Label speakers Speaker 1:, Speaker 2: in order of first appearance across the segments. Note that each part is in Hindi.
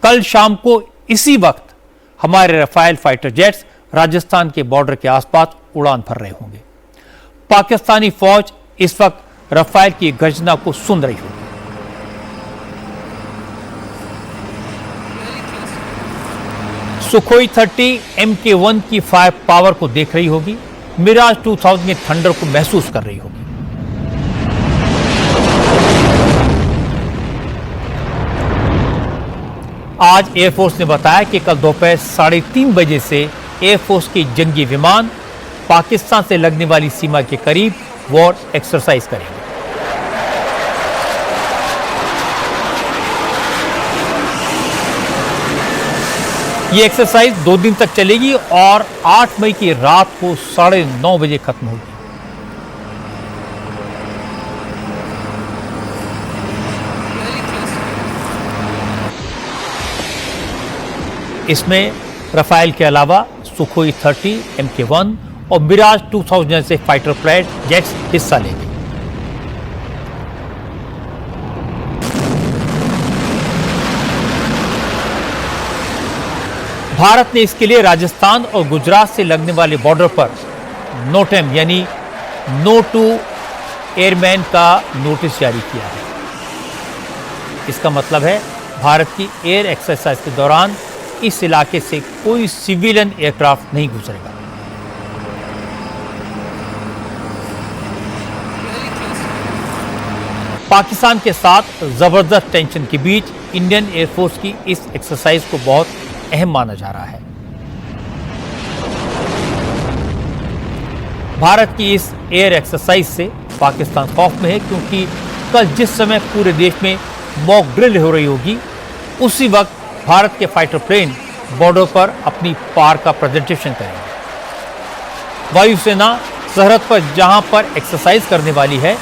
Speaker 1: कल शाम को इसी वक्त हमारे रफाल फाइटर जेट्स राजस्थान के बॉर्डर के आसपास उड़ान भर रहे होंगे। पाकिस्तानी फौज इस वक्त रफाल की गर्जना को सुन रही होगी। सुखोई 30 MK1 की फायर पावर को देख रही होगी। मिराज 2000 के थंडर को महसूस कर रही होगी। आज एयरफोर्स ने बताया कि कल दोपहर 3:30 बजे से एयरफोर्स के जंगी विमान पाकिस्तान से लगने वाली सीमा के करीब वॉर एक्सरसाइज करेंगे। ये एक्सरसाइज 2 दिन तक चलेगी और 8 मई की रात को 9:30 बजे खत्म होगी। इसमें रफाल के अलावा सुखोई 30 MK1 और मिराज 2000 जैसे फाइटर प्लेट जेट्स हिस्सा लेंगे। भारत ने इसके लिए राजस्थान और गुजरात से लगने वाले बॉर्डर पर नोटेम यानी नो टू एयरमैन का नोटिस जारी किया है। इसका मतलब है भारत की एयर एक्सरसाइज के दौरान इस इलाके से कोई सिविलियन एयरक्राफ्ट नहीं गुजरेगा। पाकिस्तान के साथ जबरदस्त टेंशन के बीच इंडियन एयरफोर्स की इस एक्सरसाइज को बहुत अहम माना जा रहा है। भारत की इस एयर एक्सरसाइज से पाकिस्तान खौफ में है, क्योंकि कल जिस समय पूरे देश में मॉक ड्रिल हो रही होगी, उसी वक्त भारत के फाइटर प्लेन बॉर्डर पर अपनी पार का प्रेजेंटेशन करेंगे। वायुसेना सरहद पर जहां पर एक्सरसाइज करने वाली है,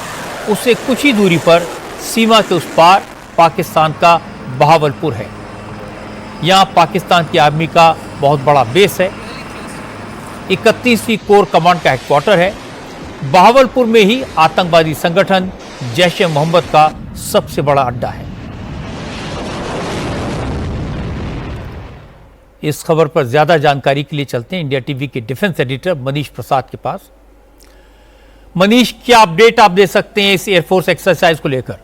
Speaker 1: उससे कुछ ही दूरी पर सीमा के उस पार पाकिस्तान का बहावलपुर है। यहाँ पाकिस्तान की आर्मी का बहुत बड़ा बेस है। 31वीं कोर कमांड का हेडक्वार्टर है। बहावलपुर में ही आतंकवादी संगठन जैश-ए-मोहम्मद का सबसे बड़ा अड्डा है। इस खबर पर ज्यादा जानकारी के लिए चलते हैं इंडिया टीवी के डिफेंस एडिटर मनीष प्रसाद के पास। मनीष, क्या अपडेट आप दे सकते हैं इस एयरफोर्स एक्सरसाइज को लेकर?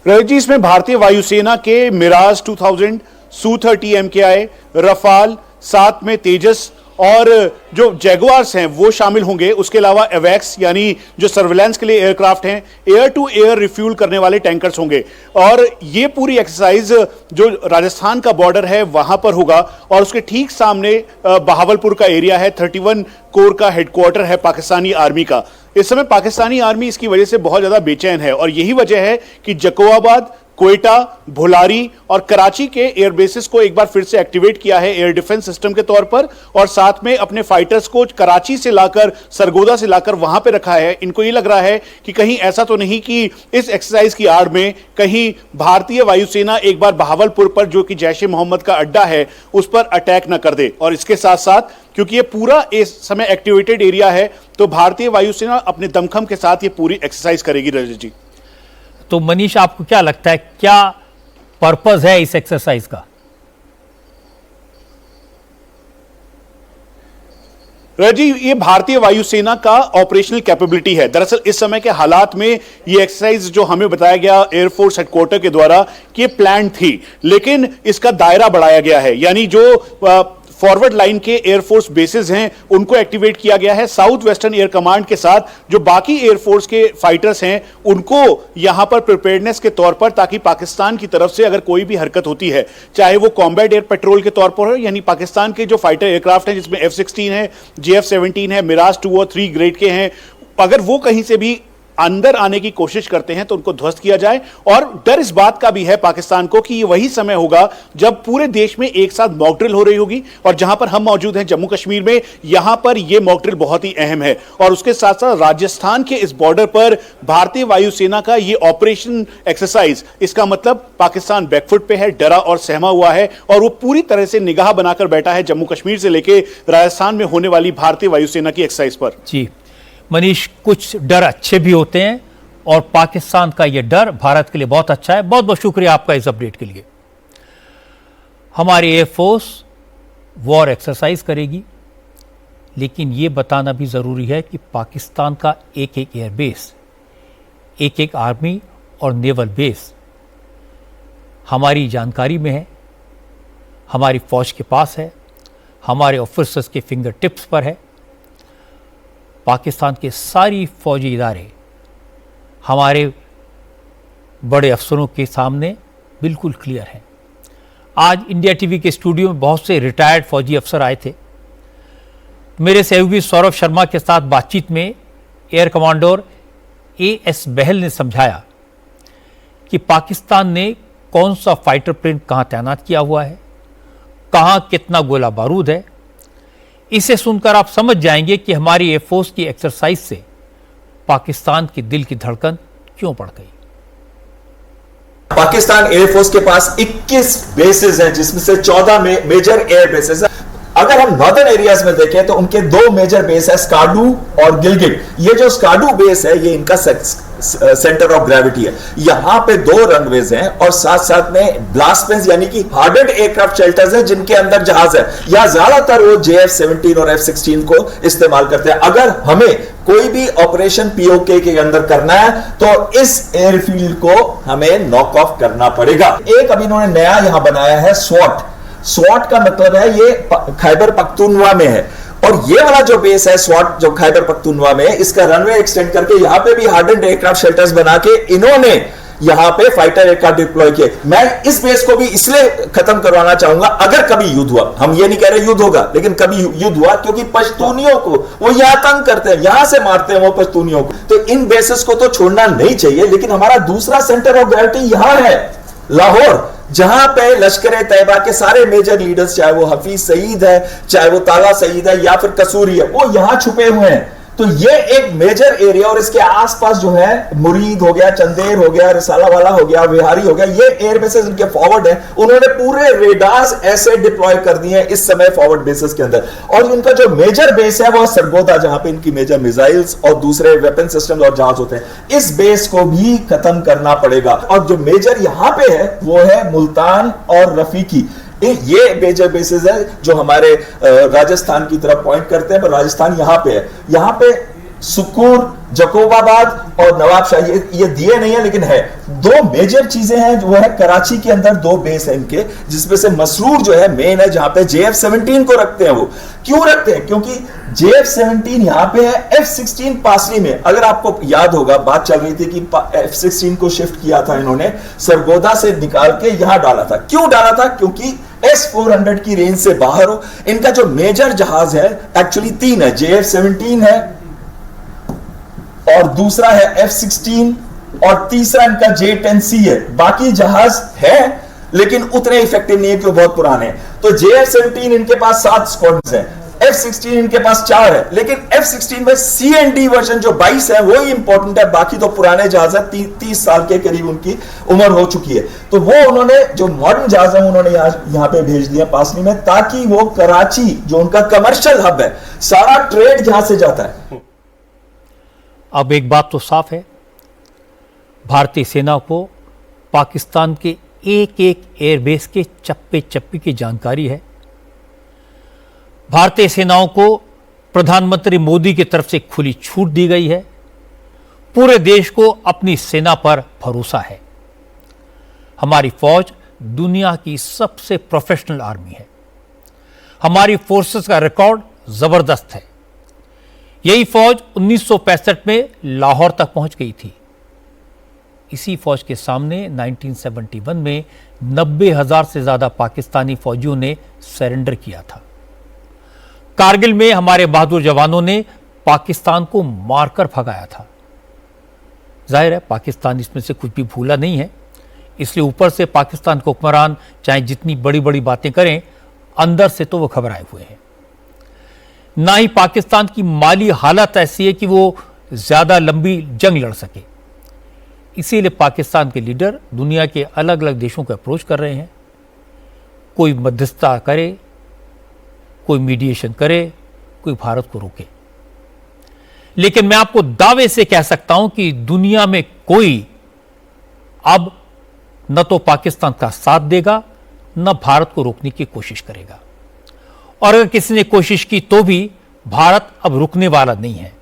Speaker 2: रवि, इसमें भारतीय वायुसेना के मिराज 2000, Su-30 MKI, रफाल, साथ में तेजस और जो जैगुआर्स हैं वो शामिल होंगे। उसके अलावा एवैक्स यानी जो सर्विलांस के लिए एयरक्राफ्ट हैं, एयर टू एयर रिफ्यूल करने वाले टैंकर्स होंगे। और ये पूरी एक्सरसाइज जो राजस्थान का बॉर्डर है वहां पर होगा और उसके ठीक सामने बहावलपुर का एरिया है। 31 कोर का हेडक्वार्टर है पाकिस्तानी आर्मी का। इस समय पाकिस्तानी आर्मी इसकी वजह से बहुत ज्यादा बेचैन है और यही वजह है कि जकोआबाद, क्वेटा, भुलारी और कराची के एयरबेसेस को एक बार फिर से एक्टिवेट किया है एयर डिफेंस सिस्टम के तौर पर, और साथ में अपने फाइटर्स को कराची से लाकर, सरगोदा से लाकर वहां पे रखा है। इनको ये लग रहा है कि कहीं ऐसा तो नहीं कि इस एक्सरसाइज की आड़ में कहीं भारतीय वायुसेना एक बार बहावलपुर पर, जो कि जैश-ए-मोहम्मद का अड्डा है, उस पर अटैक न कर दे। और इसके साथ साथ क्योंकि ये पूरा इस समय एक्टिवेटेड एरिया है, तो भारतीय वायुसेना अपने दमखम के साथ ये पूरी एक्सरसाइज करेगी। रजत जी,
Speaker 1: तो मनीष, आपको क्या लगता है, क्या पर्पस है इस एक्सरसाइज का?
Speaker 2: रजी, ये भारतीय वायुसेना का ऑपरेशनल कैपेबिलिटी है। दरअसल इस समय के हालात में ये एक्सरसाइज जो हमें बताया गया एयरफोर्स हेडक्वार्टर के द्वारा कि ये प्लान थी, लेकिन इसका दायरा बढ़ाया गया है। यानी जो फॉरवर्ड लाइन के एयरफोर्स बेसेस हैं उनको एक्टिवेट किया गया है। साउथ वेस्टर्न एयर कमांड के साथ जो बाकी एयरफोर्स के फाइटर्स हैं उनको यहां पर प्रिपेयर्डनेस के तौर पर, ताकि पाकिस्तान की तरफ से अगर कोई भी हरकत होती है, चाहे वो कॉम्बैट एयर पेट्रोल के तौर पर हो, यानी पाकिस्तान के जो फाइटर एयरक्राफ्ट हैं जिसमें F-16 है, JF-17 है, मिराज 2 और 3 ग्रेड के हैं, अगर वो कहीं से भी अंदर आने की कोशिश करते हैं तो उनको ध्वस्त किया जाए। और डर इस बात का भी है पाकिस्तान को कि ये वही समय होगा जब पूरे देश में एक साथ मॉक ड्रिल हो रही होगी, और जहां पर हम मौजूद हैं जम्मू कश्मीर में, यहां पर यह मॉक ड्रिल बहुत ही अहम है। और उसके साथ साथ राजस्थान के इस बॉर्डर पर भारतीय वायुसेना का यह ऑपरेशन एक्सरसाइज, इसका मतलब पाकिस्तान बैकफुट पे है, डरा और सहमा हुआ है, और वो पूरी तरह से निगाह बनाकर बैठा है जम्मू कश्मीर से लेकर राजस्थान में होने वाली भारतीय वायुसेना की एक्सरसाइज पर।
Speaker 1: जी मनीष, कुछ डर अच्छे भी होते हैं और पाकिस्तान का यह डर भारत के लिए बहुत अच्छा है। बहुत बहुत शुक्रिया आपका इस अपडेट के लिए। हमारी एयरफोर्स वॉर एक्सरसाइज करेगी, लेकिन यह बताना भी ज़रूरी है कि पाकिस्तान का एक एक एयरबेस, एक एक आर्मी और नेवल बेस हमारी जानकारी में है, हमारी फौज के पास है, हमारे ऑफिसर्स के फिंगर टिप्स पर है। पाकिस्तान के सारी फौजी इदारे हमारे बड़े अफसरों के सामने बिल्कुल क्लियर हैं। आज इंडिया टीवी के स्टूडियो में बहुत से रिटायर्ड फौजी अफसर आए थे। मेरे सहयोगी सौरभ शर्मा के साथ बातचीत में एयर कमांडर एएस बहल ने समझाया कि पाकिस्तान ने कौन सा फाइटर प्लेन कहां तैनात किया हुआ है, कहां कितना गोला बारूद है। इसे सुनकर आप समझ जाएंगे कि हमारी एयरफोर्स की एक्सरसाइज से पाकिस्तान के दिल की धड़कन क्यों बढ़ गई।
Speaker 3: पाकिस्तान एयरफोर्स के पास 21 बेसेस हैं, जिसमें से 14 मेजर एयर बेसेस हैं। अगर हम नॉर्दर्न एरियाज में देखें तो उनके 2 मेजर बेस है, स्कार्डू और गिलगिट। ये जो स्कार्डू बेस है ये इनका सेंटर ऑफ ग्रेविटी है। यहां पे 2 रनवेज हैं और साथ साथ में ब्लास्ट पेन्स यानी कि हार्डेड एयरक्राफ्ट शेल्टर्स हैं जिनके अंदर जहाज है। या ज्यादातर वो JF-17 और F-16 को इस्तेमाल करते हैं। अगर हमें कोई भी ऑपरेशन POK के अंदर करना है तो इस एयरफील्ड को हमें नॉक ऑफ करना पड़ेगा। एक अभी इन्होंने नया यहां बनाया है स्वॉट। स्वॉट का मतलब है ये खैबर पख्तूनवा में है, और ये वाला जो बेस है स्वॉट जो खैबर पख्तूनवा में, इसका रनवे एक्सटेंड करके यहां पे भी हार्डन्ड एयरक्राफ्ट शेल्टर्स बना के इन्होंने यहां पे फाइटर एयरक्राफ्ट डिप्लॉय किए। मैं इस बेस को भी इसलिए खत्म करवाना चाहूंगा अगर कभी युद्ध हुआ, हम ये नहीं कह रहे युद्ध होगा, लेकिन कभी युद्ध हुआ, क्योंकि पश्तूनियों को वो यहां तंग करते हैं, यहां से मारते हैं वो पश्तूनियों को। तो इन बेसिस को तो छोड़ना नहीं चाहिए। लेकिन हमारा दूसरा सेंटर ऑफ ग्रेविटी यहां है, लाहौर, जहां पे लश्कर तैयबा के सारे मेजर लीडर्स, चाहे वो हफीज सईद है, चाहे वो ताला सईद है या फिर कसूरी है, वो यहां छुपे हुए हैं। तो ये एक मेजर एरिया, और इसके आसपास जो है मुरीद हो गया, चंदेर हो गया, रिसाला वाला हो गया, विहारी हो गया, ये एयर बेसेस इनके फॉरवर्ड है। उन्होंने पूरे रेडार्स ऐसे डिप्लॉय कर दिए हैं इस समय फॉरवर्ड बेसेस के अंदर। और उनका जो मेजर बेस है वो सरगोदा, जहां पे इनकी मेजर मिसाइल्स और दूसरे वेपन सिस्टम और जहाज होते हैं। इस बेस को भी खत्म करना पड़ेगा। और जो मेजर यहां पे है वो है मुल्तान और रफीकी। ये मेजर बेसिस है जो हमारे राजस्थान की तरफ पॉइंट करते हैं, पर राजस्थान यहां पे है। यहां पे सुकूर, जकोबाबाद और नवाबशाह ये दिए नहीं है, लेकिन है। 2 मेजर चीजें हैं, जो है कराची के अंदर 2 बेस है इनके, जिसमें से मसरूर जो है मेन है, जहां पे JF-17 को रखते हैं। वो क्यों रखते हैं? क्योंकि JF-17 यहां पे है, F-16 पासली में। अगर आपको याद होगा, बात चल रही थी कि F-16 को शिफ्ट किया था इन्होंने, सरगोदा से निकाल के यहां डाला था। क्यों डाला था? क्योंकि S-400 की रेंज से बाहर हो। इनका जो मेजर जहाज है एक्चुअली 3 है, JF-17 है और दूसरा है F-16 और तीसरा इनका J-10C है। बाकी जहाज है लेकिन उतने इफेक्टिव नहीं है क्योंकि बहुत पुराने हैं। तो JF-17 इनके पास 7 स्क्वाड्स हैं, F-16 इनके पास 4 है, लेकिन F-16 में C&D वर्जन जो 22 है वो ही इंपॉर्टेंट है। बाकी तो पुराने जहाज है, 30 साल के करीब उनकी उम्र हो चुकी है। तो वो उन्होंने जो मॉडर्न जहाज है उन्होंने यहां पे भेज दिया पासली में, ताकि वो कराची जो उनका कमर्शियल हब है, सारा ट्रेड यहां से जाता है।
Speaker 1: अब एक बात तो साफ है, भारतीय सेना को पाकिस्तान के एक एक एयरबेस के चप्पे चप्पे की जानकारी है। भारतीय सेनाओं को प्रधानमंत्री मोदी की तरफ से खुली छूट दी गई है। पूरे देश को अपनी सेना पर भरोसा है। हमारी फौज दुनिया की सबसे प्रोफेशनल आर्मी है। हमारी फोर्सेस का रिकॉर्ड जबरदस्त है। यही फौज 1965 में लाहौर तक पहुंच गई थी। इसी फौज के सामने 1971 में 90,000 से ज्यादा पाकिस्तानी फौजियों ने सरेंडर किया था। कारगिल में हमारे बहादुर जवानों ने पाकिस्तान को मारकर भगाया था। जाहिर है पाकिस्तान इसमें से कुछ भी भूला नहीं है, इसलिए ऊपर से पाकिस्तान के हुक्मरान चाहे जितनी बड़ी बड़ी बातें करें, अंदर से तो वो घबराए हुए हैं। ना ही पाकिस्तान की माली हालत ऐसी है कि वो ज्यादा लंबी जंग लड़ सके। इसीलिए पाकिस्तान के लीडर दुनिया के अलग अलग देशों को अप्रोच कर रहे हैं। कोई मध्यस्थता करे, कोई मीडिएशन करे, कोई भारत को रोके। लेकिन मैं आपको दावे से कह सकता हूं कि दुनिया में कोई अब न तो पाकिस्तान का साथ देगा न भारत को रोकने की कोशिश करेगा। और अगर किसी ने कोशिश की तो भी भारत अब रुकने वाला नहीं है।